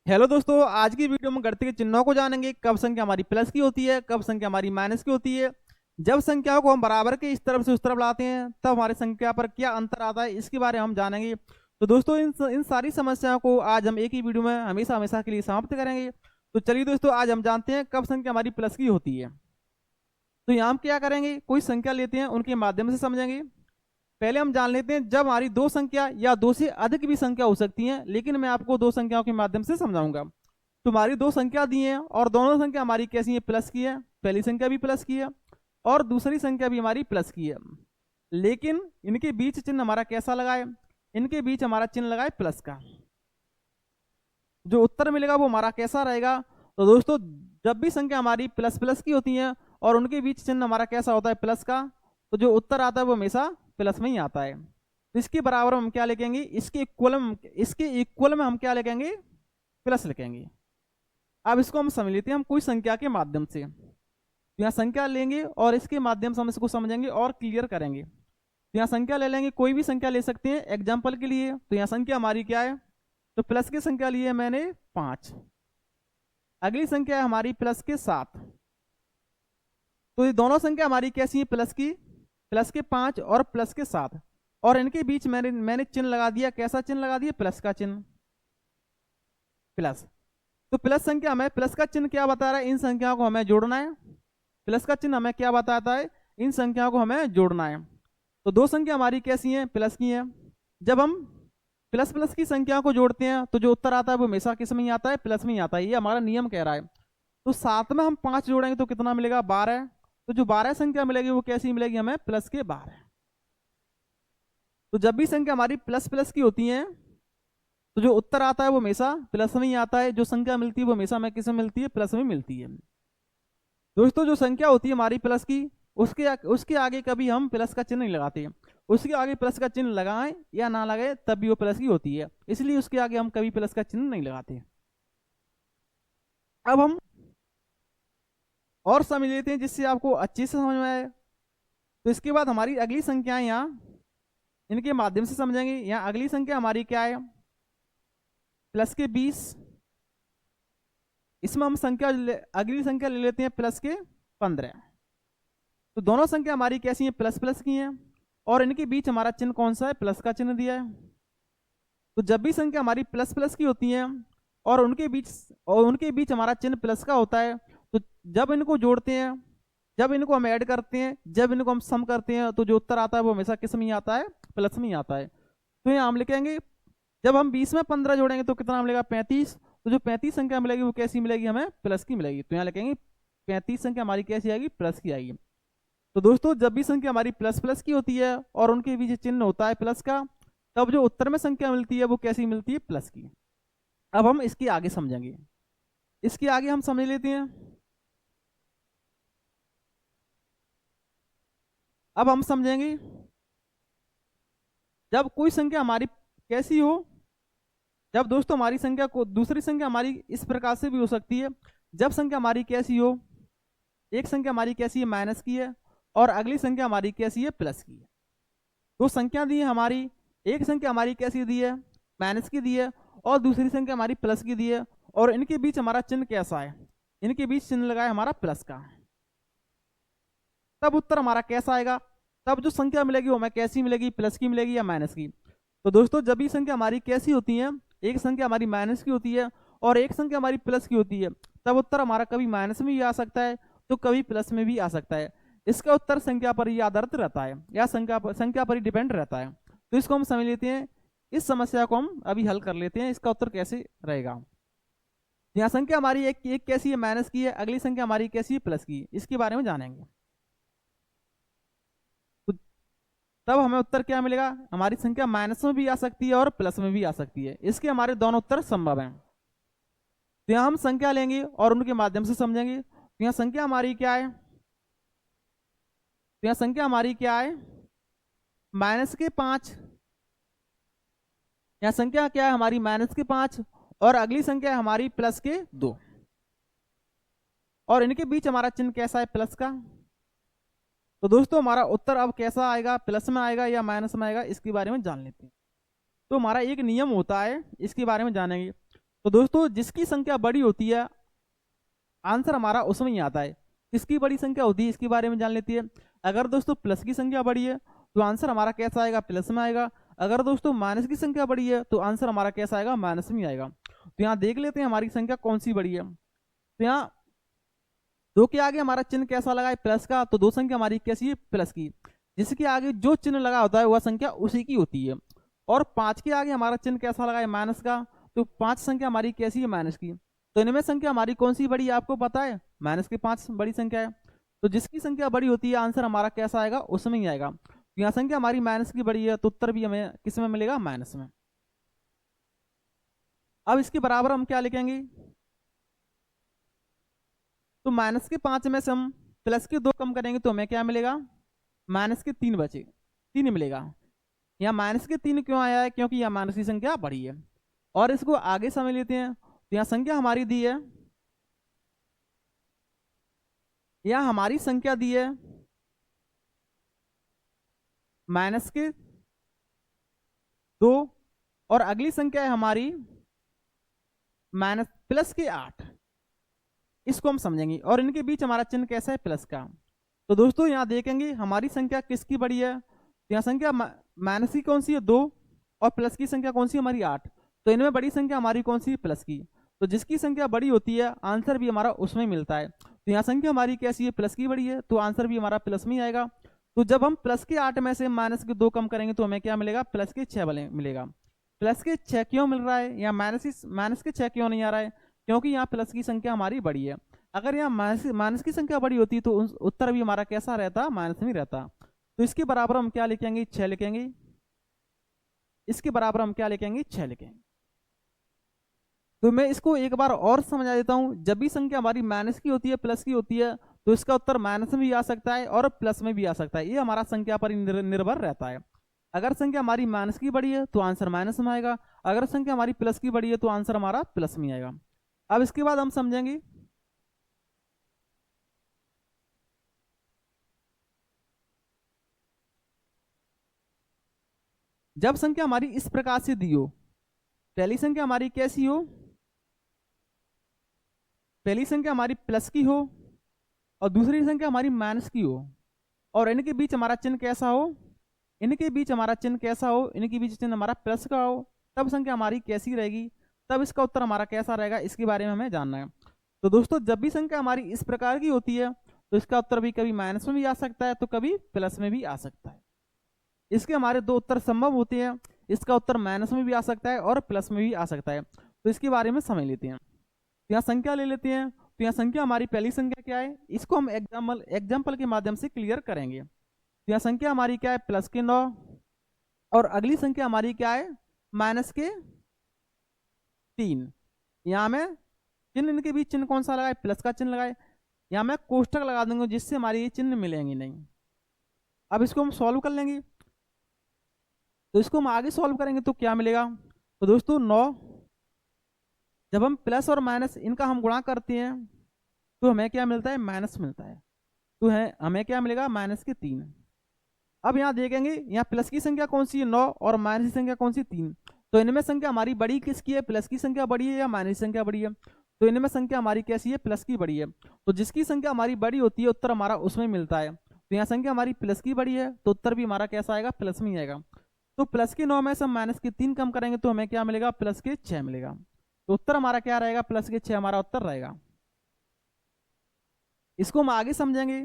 Hello दोस्तों, आज की वीडियो में गणित के चिन्हों को जानेंगे। कब संख्या हमारी प्लस की होती है, कब संख्या हमारी माइनस की होती है। जब संख्याओं को हम बराबर के इस तरफ से उस तरफ लाते हैं तब हमारी संख्या पर क्या अंतर आता है, इसके बारे में हम जानेंगे। तो दोस्तों इन सारी समस्याओं को आज हम एक ही वीडियो में हमेशा हमेशा के लिए समाप्त करेंगे। तो चलिए दोस्तों, आज हम जानते हैं कब संख्या हमारी प्लस की होती है। तो यहाँ हम क्या करेंगे, कोई संख्या लेते हैं, उनके माध्यम से समझेंगे। पहले हम जान लेते हैं जब हमारी दो संख्या या दो से अधिक भी संख्या हो सकती हैं, लेकिन मैं आपको दो संख्याओं के माध्यम से समझाऊंगा। तुम्हारी दो संख्या दी है और दोनों संख्या हमारी कैसी है, प्लस की है। पहली संख्या भी प्लस की है और दूसरी संख्या भी हमारी प्लस की है, लेकिन इनके बीच चिन्ह हमारा कैसा लगा है, इनके बीच हमारा चिन्ह लगा है प्लस का। जो उत्तर मिलेगा वो हमारा कैसा रहेगा। तो दोस्तों, जब भी संख्या हमारी प्लस प्लस की होती है और उनके बीच चिन्ह हमारा कैसा होता है, प्लस का, तो जो उत्तर आता है वो हमेशा प्लस में ही आता है। तो इसके बराबर हम क्या लिखेंगे, इसके इक्वल में हम क्या लिखेंगे, प्लस लिखेंगे। अब इसको हम समझ लेते हैं हम कोई संख्या के माध्यम से। तो यहाँ संख्या लेंगे और इसके माध्यम से हम इसको समझेंगे और क्लियर करेंगे। तो यहाँ संख्या ले लेंगे, कोई भी संख्या ले सकते हैं एग्जाम्पल के लिए। तो यहाँ संख्या हमारी क्या है, तो प्लस की संख्या ली है मैंने 5। अगली संख्या है हमारी प्लस के 7। तो ये दोनों संख्या हमारी कैसी है, प्लस के 5 और प्लस के 7। और इनके बीच मैंने चिन्ह लगा दिया, कैसा चिन्ह लगा दिया, प्लस का चिन्ह, प्लस। तो प्लस संख्या हमें, प्लस का चिन्ह क्या बता रहा है, इन संख्याओं को हमें जोड़ना है। प्लस का चिन्ह हमें क्या बताता है, इन संख्याओं को हमें जोड़ना है। तो दो संख्या हमारी कैसी हैं, प्लस की हैं। जब हम प्लस प्लस की संख्याओं को जोड़ते हैं तो जो उत्तर आता है वो हमेशा किस में ही आता है, प्लस में ही आता है। ये हमारा नियम कह रहा है। तो 7 में हम 5 जोड़ेंगे तो कितना मिलेगा, 12। तो जो 12 संख्या मिलेगी वो कैसी मिलेगी हमें, प्लस के 12। तो जब भी संख्या हमारी प्लस प्लस की होती है तो जो उत्तर आता है वो हमेशा प्लस में ही आता है। जो संख्या मिलती है वो हमेशा हमें किस में मिलती है, प्लस में मिलती है। दोस्तों, जो संख्या होती है हमारी प्लस की, उसके आगे कभी हम प्लस का चिन्ह नहीं लगाते। उसके आगे प्लस का चिन्ह लगाएं या ना लगाए तब भी वो प्लस की होती है, इसलिए उसके आगे हम कभी प्लस का चिन्ह नहीं लगाते। अब हम और समझ लेते हैं जिससे आपको अच्छे से समझ में आए। तो इसके बाद हमारी अगली संख्याएं यहाँ इनके माध्यम से समझेंगे। यहाँ अगली संख्या हमारी क्या है, प्लस के 20। इसमें हम अगली संख्या ले लेते हैं प्लस के 15। तो दोनों संख्या हमारी कैसी है, प्लस प्लस की हैं और इनके बीच हमारा चिन्ह कौन सा है, प्लस का चिन्ह दिया है। तो जब भी संख्या हमारी प्लस प्लस की होती है और उनके बीच हमारा चिन्ह प्लस का होता है, तो जब इनको जोड़ते हैं, जब इनको हम ऐड करते हैं, जब इनको हम सम करते हैं, तो जो उत्तर आता है वो हमेशा किस में ही आता है, प्लस में ही आता है। तो यहाँ हम लिखेंगे, जब हम 20 में 15 जोड़ेंगे तो कितना मिलेगा, 35। तो जो 35 संख्या मिलेगी वो कैसी मिलेगी हमें, प्लस की मिलेगी। तो यहाँ लिखेंगे 35 संख्या हमारी कैसी आएगी, प्लस की आएगी। तो दोस्तों, जब भी संख्या हमारी प्लस प्लस की होती है और उनके बीच चिन्ह होता है प्लस का, तब जो उत्तर में संख्या मिलती है वो कैसी मिलती है, प्लस की। अब हम इसके आगे समझेंगे। इसके आगे हम समझ लेते हैं। अब हम समझेंगे जब कोई संख्या हमारी कैसी हो, जब दोस्तों हमारी संख्या को दूसरी संख्या हमारी इस प्रकार से भी हो सकती है। जब संख्या हमारी कैसी हो, एक संख्या हमारी कैसी है, माइनस की है और अगली संख्या हमारी कैसी है, प्लस की है। दो संख्या दी है हमारी, एक संख्या हमारी कैसी दी है, माइनस की दी है और दूसरी संख्या हमारी प्लस की दी है। और इनके बीच हमारा चिन्ह कैसा है, इनके बीच चिन्ह लगा है हमारा प्लस का। तब उत्तर हमारा कैसा आएगा, तब जो संख्या मिलेगी वो हमें कैसी मिलेगी, प्लस की मिलेगी या माइनस की। तो दोस्तों, जब भी संख्या हमारी कैसी होती है, एक संख्या हमारी माइनस की होती है और एक संख्या हमारी प्लस की होती है, तब उत्तर हमारा कभी माइनस में भी आ सकता है तो कभी प्लस में भी आ सकता है। इसका उत्तर संख्या पर ही आधारित रहता है या संख्या पर ही डिपेंड रहता है। तो इसको हम समझ लेते हैं। इस समस्या को हम अभी हल कर लेते हैं, इसका उत्तर कैसे रहेगा। यहाँ संख्या हमारी एक कैसी है, माइनस की है, अगली संख्या हमारी कैसी है, प्लस की। इसके बारे में जानेंगे। तो तब हमें उत्तर क्या मिलेगा, हमारी संख्या माइनस में भी आ सकती है और प्लस में भी आ सकती है। इसके हमारे दोनों उत्तर संभव हैं। तो यहाँ हम संख्या लेंगे और उनके माध्यम से समझेंगे। तो यहाँ संख्या हमारी क्या है, तो यहाँ संख्या हमारी क्या है, माइनस के 5। यहाँ संख्या क्या है हमारी, माइनस के 5 और अगली संख्या है हमारी प्लस के 2 और इनके बीच हमारा चिन्ह कैसा है, प्लस का। तो दोस्तों, हमारा उत्तर अब कैसा आएगा, प्लस में आएगा या माइनस में आएगा, इसके बारे में जान लेते हैं। तो हमारा एक नियम होता है, इसके बारे में जानेंगे। तो दोस्तों जिसकी संख्या बड़ी होती है आंसर हमारा उसमें ही आता है। किसकी बड़ी संख्या होती है इसके बारे में जान लेती है। अगर दोस्तों प्लस की संख्या बड़ी है तो आंसर हमारा कैसा आएगा, प्लस में आएगा। अगर दोस्तों माइनस की संख्या बड़ी है तो आंसर हमारा कैसा आएगा, माइनस में आएगा। तो यहाँ देख लेते हैं हमारी संख्या कौन सी बड़ी है। तो यहाँ दो के आगे हमारा चिन्ह कैसा लगा है, प्लस का, तो दो संख्या हमारी कैसी है, प्लस की। जिसके आगे जो चिन्ह लगा होता है वह संख्या उसी की होती है। और पांच के आगे हमारा चिन्ह कैसा लगा है, माइनस का, तो पांच संख्या हमारी कैसी है, माइनस की। तो इनमें संख्या हमारी कौन सी बड़ी है आपको पता है, माइनस की पांच बड़ी संख्या है। तो जिसकी संख्या बड़ी होती है आंसर हमारा कैसा आएगा, उसमें ही आएगा। तो यहाँ संख्या हमारी माइनस की बड़ी है तो उत्तर भी हमें किस में मिलेगा, माइनस में। अब इसके बराबर हम क्या लिखेंगे, तो माइनस के पांच में से हम प्लस के दो कम करेंगे तो हमें क्या मिलेगा, माइनस के तीन बचे, तीन मिलेगा। यहाँ माइनस के तीन क्यों आया है, क्योंकि यहाँ माइनस की संख्या बड़ी है। और इसको आगे समझ लेते हैं। तो यहाँ संख्या हमारी दी है, यहाँ हमारी संख्या दी है माइनस के दो, और अगली संख्या है हमारी माइनस प्लस के आठ। इसको हम समझेंगे। और इनके बीच हमारा चिन्ह कैसा है, प्लस का। तो दोस्तों यहाँ देखेंगे हमारी संख्या किसकी बड़ी है, तो यहाँ संख्या माइनस की कौन सी है, दो, और प्लस की संख्या कौन सी है, हमारी आठ। तो इनमें बड़ी संख्या हमारी कौन सी है, प्लस की। तो जिसकी संख्या बड़ी होती है आंसर भी हमारा उसमें मिलता है। तो यहाँ संख्या हमारी कैसी है, प्लस की बड़ी है, तो आंसर भी हमारा प्लस में ही आएगा। तो जब हम प्लस के आठ में से माइनस के दो कम करेंगे तो हमें क्या मिलेगा, प्लस के छह मिलेगा। प्लस के छह क्यों मिल रहा है, या माइनस के छह क्यों नहीं आ रहा है, क्योंकि यहाँ प्लस की संख्या हमारी बड़ी है। अगर यहाँ माइनस की संख्या बड़ी होती तो उत्तर भी हमारा कैसा रहता, माइनस में रहता। तो इसके बराबर हम क्या लिखेंगे, छह लिखेंगे। इसके बराबर हम क्या लिखेंगे, छह लिखेंगे। तो मैं इसको एक बार और समझा देता हूं। जब भी संख्या हमारी माइनस की होती है, प्लस की होती है, तो इसका उत्तर माइनस में भी आ सकता है और प्लस में भी आ सकता है। ये हमारा संख्या पर निर्भर रहता है। अगर संख्या हमारी माइनस की बड़ी है तो आंसर माइनस में आएगा, अगर संख्या हमारी प्लस की बड़ी है तो आंसर हमारा प्लस में आएगा। अब इसके बाद हम समझेंगे जब संख्या हमारी इस प्रकार से दी हो, पहली संख्या हमारी कैसी हो, पहली संख्या हमारी प्लस की हो और दूसरी संख्या हमारी माइनस की हो, और इनके बीच हमारा चिन्ह कैसा हो, इनके बीच हमारा चिन्ह कैसा हो, इनके बीच चिन्ह हमारा प्लस का हो, तब संख्या हमारी कैसी रहेगी, तब इसका उत्तर हमारा कैसा रहेगा, इसके बारे में हमें जानना है। तो दोस्तों जब भी संख्या हमारी इस प्रकार की होती है तो इसका उत्तर भी कभी माइनस में भी आ सकता है तो कभी प्लस में भी आ सकता है। इसके हमारे दो उत्तर संभव होते हैं, इसका उत्तर माइनस में भी आ सकता है और प्लस में भी आ सकता है। तो इसके बारे में समझ लेते हैं। तो यहाँ संख्या ले लेते हैं। तो यहाँ संख्या हमारी पहली संख्या क्या है, इसको हम एग्जाम्पल के माध्यम से क्लियर करेंगे। तो यहाँ संख्या हमारी क्या है, प्लस के 9, और अगली संख्या हमारी क्या है, माइनस के 3। यहाँ में चिन्ह, इनके बीच चिन्ह कौन सा लगाए, प्लस का चिन्ह लगाए। यहाँ मैं कोष्टक लगा दूंगा जिससे हमारी ये चिन्ह मिलेंगे नहीं। अब इसको हम सॉल्व कर लेंगे। तो इसको हम आगे सॉल्व करेंगे तो क्या मिलेगा, तो दोस्तों 9, जब हम प्लस और माइनस इनका हम गुणा करते हैं तो हमें क्या मिलता है, माइनस मिलता है। तो है हमें क्या मिलेगा, माइनस के 3। अब यहाँ देखेंगे यहाँ प्लस की संख्या कौन सी है, 9, और माइनस की संख्या कौन सी, 3। तो इनमें संख्या हमारी बड़ी किसकी है, प्लस की संख्या बड़ी है या माइनस की संख्या बड़ी है। तो इनमें संख्या हमारी कैसी है, प्लस की बड़ी है। तो जिसकी संख्या हमारी बड़ी होती है उत्तर हमारा उसमें मिलता है। तो यहाँ संख्या हमारी प्लस की बड़ी है तो उत्तर भी हमारा कैसा आएगा, प्लस में ही आएगा। तो प्लस के 9 में से हम माइनस के 3 कम करेंगे तो हमें क्या मिलेगा, प्लस के 6 मिलेगा। तो उत्तर हमारा क्या रहेगा, प्लस के 6 हमारा उत्तर रहेगा। इसको हम आगे समझेंगे।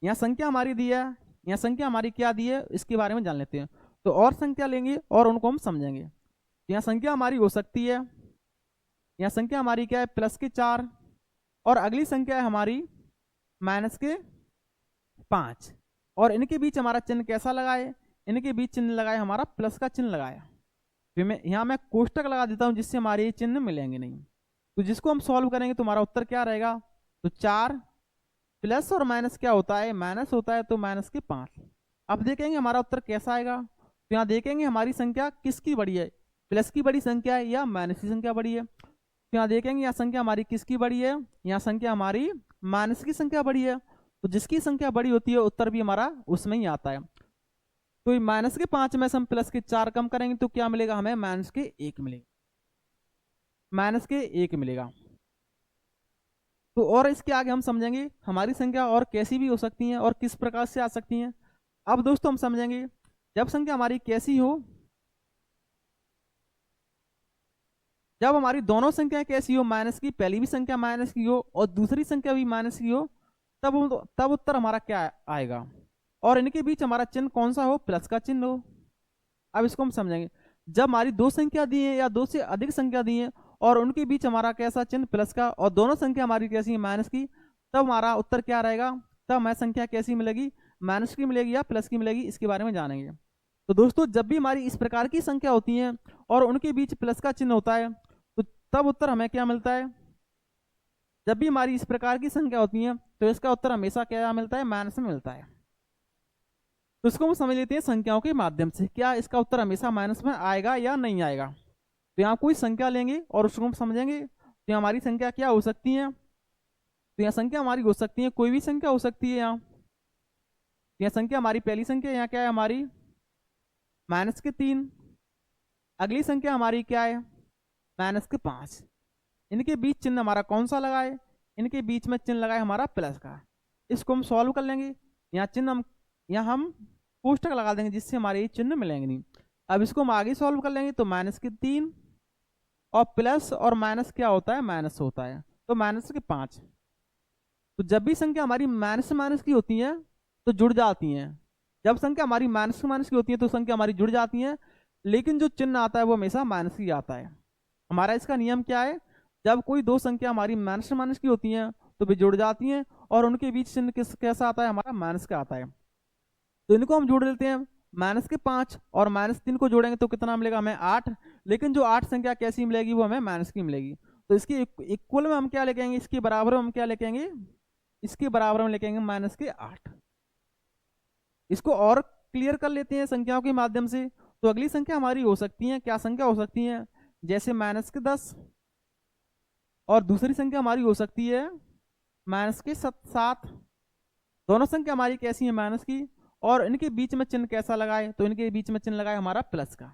यहाँ संख्या हमारी दी है, यहाँ संख्या हमारी क्या दी है, इसके बारे में जान लेते हैं। तो और संख्या लेंगे और उनको हम समझेंगे। यहाँ संख्या हमारी हो सकती है, यहाँ संख्या हमारी क्या है, प्लस के 4, और अगली संख्या है हमारी माइनस के 5, और इनके बीच हमारा चिन्ह कैसा लगाए, इनके बीच चिन्ह लगाए हमारा प्लस का चिन्ह लगाया। फिर मैं यहाँ मैं कोष्टक लगा देता हूँ जिससे हमारे ये चिन्ह मिलेंगे नहीं। तो जिसको हम सॉल्व करेंगे तो हमारा उत्तर क्या रहेगा, तो 4 प्लस और माइनस क्या होता है, माइनस होता है, तो माइनस के 5। अब देखेंगे हमारा उत्तर कैसा आएगा। तो यहाँ देखेंगे हमारी संख्या किसकी बड़ी है, प्लस की बड़ी संख्या है या माइनस की संख्या बड़ी है। तो यहाँ देखेंगे यहाँ संख्या हमारी किसकी बड़ी है, यहाँ संख्या हमारी माइनस की संख्या बड़ी है। तो जिसकी संख्या बड़ी होती है उत्तर भी हमारा उसमें ही आता है। तो माइनस के 5 में से हम प्लस के 4 कम करेंगे तो क्या मिलेगा हमें, माइनस के 1 मिलेगा। माइनस के 1 मिलेगा। तो और इसके आगे हम समझेंगे हमारी संख्या और कैसी भी हो सकती हैं और किस प्रकार से आ सकती हैं। अब दोस्तों हम समझेंगे जब संख्या हमारी कैसी हो, जब हमारी दोनों संख्याएं कैसी हो, माइनस की पहली भी संख्या माइनस की हो और दूसरी संख्या भी माइनस की हो, तब उत्तर हमारा क्या आएगा, और इनके बीच हमारा चिन्ह कौन सा हो, प्लस का चिन्ह हो। अब इसको हम समझेंगे, जब हमारी दो संख्या दी है या दो से अधिक संख्या दी है और उनके बीच हमारा कैसा चिन्ह, प्लस का, और दोनों संख्या हमारी कैसी है, माइनस की, तब हमारा उत्तर क्या रहेगा, तब हमें संख्या कैसी मिलेगी, माइनस की मिलेगी या प्लस की मिलेगी, इसके बारे में जानेंगे। तो दोस्तों जब भी हमारी इस प्रकार की संख्या होती है और उनके बीच प्लस का चिन्ह होता है, तो तब उत्तर हमें क्या मिलता है। जब भी हमारी इस प्रकार की संख्या होती है तो इसका उत्तर हमेशा क्या मिलता है, माइनस में मिलता है। तो इसको हम समझ लेते हैं संख्याओं के माध्यम से, क्या इसका उत्तर हमेशा माइनस में आएगा या नहीं आएगा। तो यहाँ कोई संख्या लेंगे और उसको हम समझेंगे, तो हमारी संख्या क्या हो सकती है, तो यहाँ संख्या हमारी हो सकती है, कोई भी संख्या हो सकती है। यहाँ संख्या हमारी पहली संख्या यहाँ क्या है हमारी, माइनस के 3। अगली संख्या हमारी क्या है, माइनस के 5। इनके बीच चिन्ह हमारा कौन सा लगा है, इनके बीच में चिन्ह लगा है हमारा प्लस का। इसको हम सॉल्व कर लेंगे, यहाँ चिन्ह हम यहाँ हम कोष्टक लगा देंगे जिससे हमारे ये चिन्ह मिलेंगे नहीं। अब इसको हम आगे सॉल्व कर लेंगे, तो माइनस के 3 और प्लस और माइनस क्या होता है, माइनस होता है, तो माइनस के 5। तो जब भी संख्या हमारी माइनस माइनस की होती है तो जुड़ जाती हैं। जब संख्या हमारी माइनस माइनस की होती है तो संख्या हमारी जुड़ जाती है, लेकिन जो चिन्ह आता है वो हमेशा माइनस की आता है। हमारा इसका नियम क्या है, जब कोई दो संख्या हमारी माइनस माइनस की होती हैं तो वे जुड़ जाती हैं और उनके बीच चिन्ह कैसा आता है, हमारा माइनस का आता है। तो इनको हम जोड़ लेते हैं, माइनस के 5 और माइनस 3 को जोड़ेंगे तो कितना मिलेगा हमें, 8। लेकिन जो 8 संख्या कैसी मिलेगी, वो हमें माइनस की मिलेगी। तो इसके इक्वल में हम क्या लेके आएंगे, इसके बराबर में हम क्या लेके आएंगे, इसके बराबर में लेके आएंगे माइनस के 8। इसको और क्लियर कर लेते हैं संख्याओं के माध्यम से। तो अगली संख्या हमारी हो सकती है, क्या संख्या हो सकती है, जैसे माइनस के 10, और दूसरी संख्या हमारी हो सकती है माइनस के 7। दोनों संख्या हमारी कैसी है, माइनस की, और इनके बीच में चिन्ह कैसा लगाए, तो इनके बीच में चिन्ह लगाए हमारा प्लस का।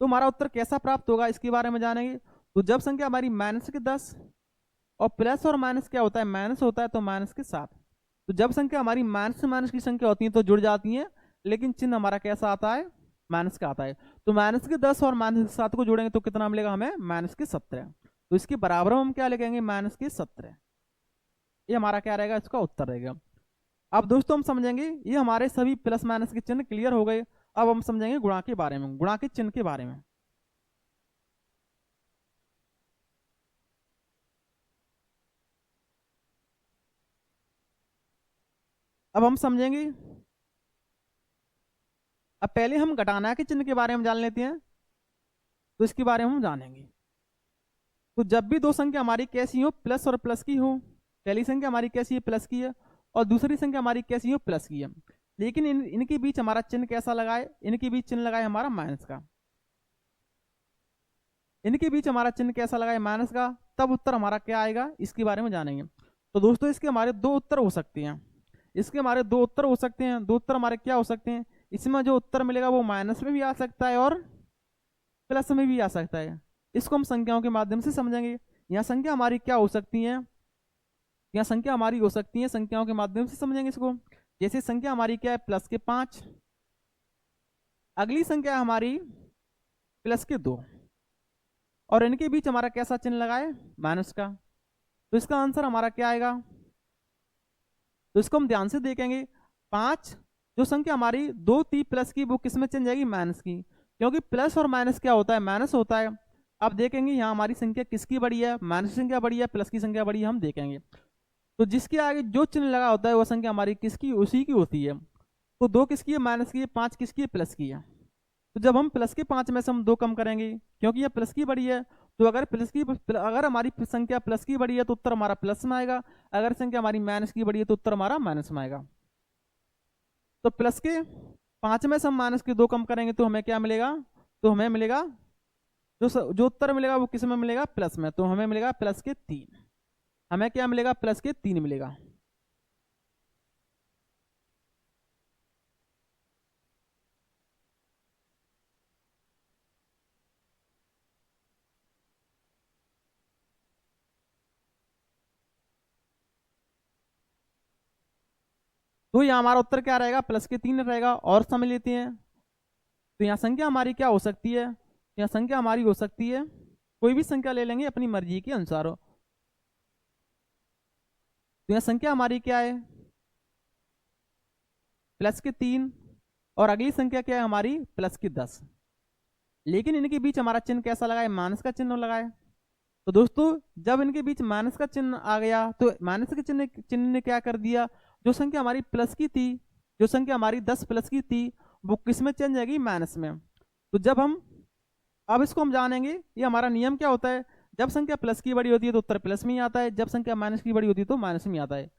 तो हमारा उत्तर कैसा प्राप्त होगा, इसके बारे में जानेंगे। तो जब संख्या हमारी माइनस के 10 और प्लस और माइनस क्या होता है, माइनस होता है, तो माइनस के 7। तो जब संख्या हमारी माइनस से माइनस की संख्या होती है तो जुड़ जाती है, लेकिन चिन्ह हमारा कैसा आता है, माइनस का आता है। तो माइनस के 10 और माइनस के 7 को जोड़ेंगे तो कितना मिलेगा हमें, माइनस के 17। तो इसके बराबर हम क्या लिखेंगे, माइनस के 17। ये हमारा क्या रहेगा, इसका उत्तर रहेगा। अब दोस्तों हम समझेंगे, ये हमारे सभी प्लस माइनस के चिन्ह क्लियर हो गए। अब हम समझेंगे गुणा के बारे में, गुणा के चिन्ह के बारे में। अब हम समझेंगे, अब पहले हम घटाना के चिन्ह के बारे में जान लेते हैं, तो इसके बारे में हम जानेंगे। तो जब भी दो संख्या हमारी कैसी हो, प्लस और प्लस की हो, पहली संख्या हमारी कैसी है, प्लस की है, और दूसरी संख्या हमारी कैसी हो, प्लस की है, लेकिन इनके बीच हमारा चिन्ह कैसा लगाए, इनके बीच चिन्ह लगाए हमारा माइनस का। इनके बीच हमारा चिन्ह कैसा लगाए, माइनस का, तब उत्तर हमारा क्या आएगा, इसके बारे में जानेंगे। तो दोस्तों इसके हमारे दो उत्तर हो सकते हैं, इसके हमारे दो उत्तर हो सकते हैं। दो उत्तर हमारे क्या हो सकते हैं, इसमें जो उत्तर मिलेगा वो माइनस में भी आ सकता है और प्लस में भी आ सकता है। इसको हम संख्याओं के माध्यम से समझेंगे। यहाँ संख्या हमारी क्या हो सकती है, यहाँ संख्या हमारी हो सकती है, संख्याओं के माध्यम से समझेंगे इसको। जैसे संख्या हमारी क्या है, प्लस के 5, अगली संख्या हमारी प्लस के 2, और इनके बीच हमारा कैसा चिन्ह लगा है, माइनस का। तो इसका आंसर हमारा क्या आएगा, तो इसको हम ध्यान से देखेंगे। 5 जो संख्या हमारी 2 थी प्लस की, वो किस में चेंज जाएगी, माइनस की, क्योंकि प्लस और माइनस क्या होता है, माइनस होता है। अब देखेंगे यहाँ हमारी संख्या किसकी बड़ी है, माइनस संख्या बड़ी है, प्लस की संख्या बड़ी है, हम देखेंगे। तो जिसके आगे जो चिन्ह लगा होता है वो संख्या हमारी किसकी, उसी की होती है। तो 2 किसकी है, माइनस की है, 5 किसकी है, प्लस की है। तो जब हम प्लस के 5 में से हम 2 कम करेंगे, क्योंकि ये प्लस की बड़ी है, तो अगर हमारी संख्या प्लस की बड़ी है तो उत्तर हमारा प्लस में आएगा, अगर संख्या हमारी माइनस की बड़ी है तो उत्तर हमारा माइनस में आएगा। तो प्लस के 5 में से हम माइनस के 2 कम करेंगे तो हमें क्या मिलेगा, तो हमें मिलेगा जो उत्तर मिलेगा वो किस में मिलेगा, प्लस में, तो हमें मिलेगा प्लस के 3। हमें क्या मिलेगा, प्लस के 3 मिलेगा। तो यहाँ हमारा उत्तर क्या रहेगा, प्लस के 3 रहेगा। और समझ लेते हैं, तो यहाँ संख्या हमारी क्या हो सकती है, यहाँ संख्या हमारी हो सकती है, कोई भी संख्या ले लेंगे अपनी मर्जी के अनुसार हो। तो यहाँ संख्या हमारी क्या है, प्लस के 3, और अगली संख्या क्या है हमारी, प्लस के 10। लेकिन इनके बीच हमारा चिन्ह कैसा लगा है, माइनस का चिन्ह लगा है। तो दोस्तों जब इनके बीच माइनस का चिन्ह आ गया तो माइनस के चिन्ह ने क्या कर दिया, जो संख्या हमारी प्लस की थी, जो संख्या हमारी 10 प्लस की थी, वो किस में चेंज जाएगी, माइनस में। तो जब हम अब इसको हम जानेंगे, ये हमारा नियम क्या होता है, जब संख्या प्लस की बड़ी होती है तो उत्तर प्लस में ही आता है, जब संख्या माइनस की बड़ी होती है तो माइनस में आता है।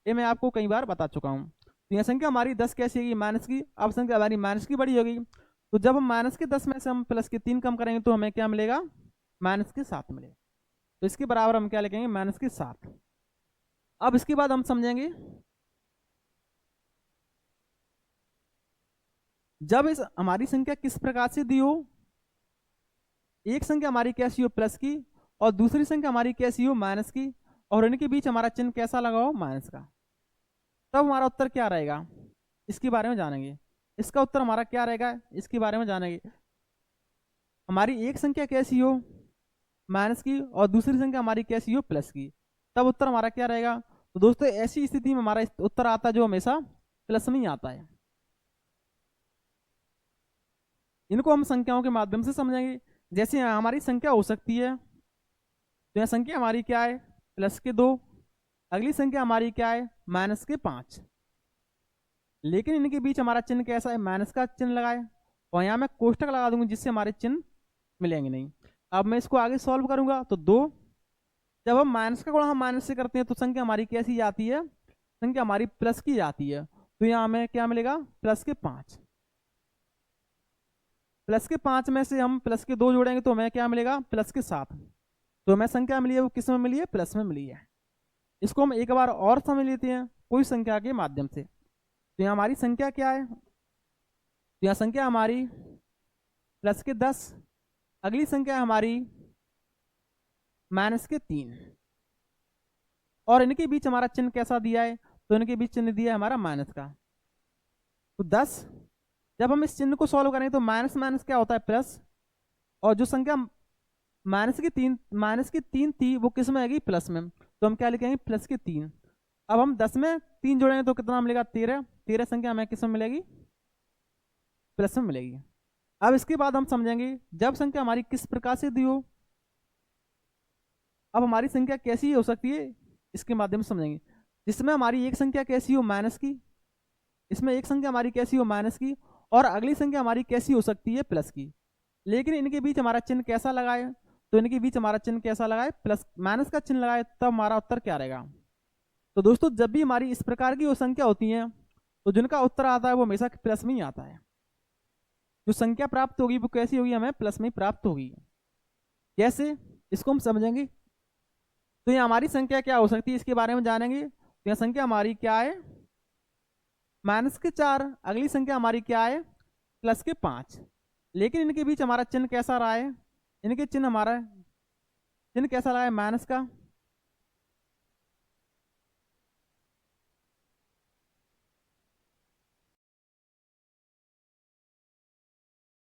ये मैं आपको कई बार बता चुका हूँ। तो यह संख्या हमारी 10 कैसी होगी, माइनस की। अब संख्या हमारी माइनस की बड़ी होगी, तो जब हम माइनस के 10 में से हम प्लस के 3 कम करेंगे तो हमें क्या मिलेगा, माइनस के 7 मिलेगा। तो इसके बराबर हम क्या लिखेंगे, माइनस के 7। अब इसके बाद हम समझेंगे, जब इस हमारी संख्या किस प्रकार से दी हो, एक संख्या हमारी कैसी हो, प्लस की, और दूसरी संख्या हमारी कैसी हो, माइनस की, और इनके बीच हमारा चिन्ह कैसा लगा हो, माइनस का, तब हमारा उत्तर क्या रहेगा, इसके बारे में जानेंगे। इसका उत्तर हमारा क्या रहेगा, इसके बारे में जानेंगे। हमारी एक संख्या कैसी हो, माइनस की, और दूसरी संख्या हमारी कैसी हो, प्लस की, तब उत्तर हमारा क्या रहेगा। तो दोस्तों ऐसी स्थिति में हमारा उत्तर आता है जो हमेशा प्लस में ही आता है। इनको हम संख्याओं के माध्यम से समझेंगे। जैसे यहाँ हमारी संख्या हो सकती है, तो यहाँ संख्या हमारी क्या है, प्लस के 2, अगली संख्या हमारी क्या है, माइनस के 5। लेकिन इनके बीच हमारा चिन्ह कैसा है, माइनस का चिन्ह लगाए, और यहाँ मैं कोष्टक लगा दूंगा जिससे हमारे चिन्ह मिलेंगे नहीं। अब मैं इसको आगे सॉल्व करूंगा, तो 2, जब हम माइनस का गुणा हम माइनस से करते हैं तो संख्या हमारी कैसी जाती है, संख्या हमारी प्लस की जाती है। तो यहाँ हमें क्या मिलेगा, प्लस के 5। प्लस के 5 में से हम प्लस के 2 जोड़ेंगे तो हमें क्या मिलेगा, प्लस के 7। तो हमें संख्या मिली है वो किस में मिली है, प्लस में मिली है। इसको हम एक बार और समझ लेते हैं कोई संख्या के माध्यम से। तो यहाँ हमारी संख्या क्या है, तो यहाँ संख्या हमारी प्लस के 10, अगली संख्या हमारी माइनस के 3, और इनके बीच हमारा चिन्ह कैसा दिया है, तो इनके बीच चिन्ह दिया है हमारा माइनस का। तो 10, जब हम इस चिन्ह को सॉल्व करें तो माइनस माइनस क्या होता है, प्लस, और जो संख्या माइनस की 3 थी वो किस में आएगी, प्लस में। तो हम क्या लिखेंगे, प्लस के 3। अब हम 10 में 3 जोड़ेंगे तो कितना मिलेगा, 13। 13 संख्या हमें किस में मिलेगी, प्लस में मिलेगी। अब इसके बाद हम समझेंगे जब संख्या हमारी किस प्रकार से दी हो, अब हमारी संख्या कैसी हो सकती है, इसके माध्यम से समझेंगे। जिसमें हमारी एक संख्या कैसी हो, माइनस की, इसमें एक संख्या हमारी कैसी हो, माइनस की, और अगली संख्या हमारी कैसी हो सकती है, प्लस की। लेकिन इनके बीच हमारा चिन्ह कैसा लगाए, तो इनके बीच हमारा चिन्ह कैसा लगाए, प्लस माइनस का चिन्ह लगाए, तब हमारा उत्तर क्या रहेगा। तो दोस्तों जब भी हमारी इस प्रकार की वो संख्या होती है तो जिनका उत्तर आता है वो हमेशा प्लस में ही आता है। जो संख्या प्राप्त होगी वो कैसी होगी, हमें प्लस में ही प्राप्त होगी। कैसे, इसको हम समझेंगे। तो ये हमारी संख्या क्या हो सकती है, इसके बारे में जानेंगे। तो यह संख्या हमारी क्या है, माइनस के 4, अगली संख्या हमारी क्या है, प्लस के 5। लेकिन इनके बीच हमारा चिन्ह कैसा रहा है, इनके चिन्ह हमारा चिन्ह कैसा रहा है, माइनस का।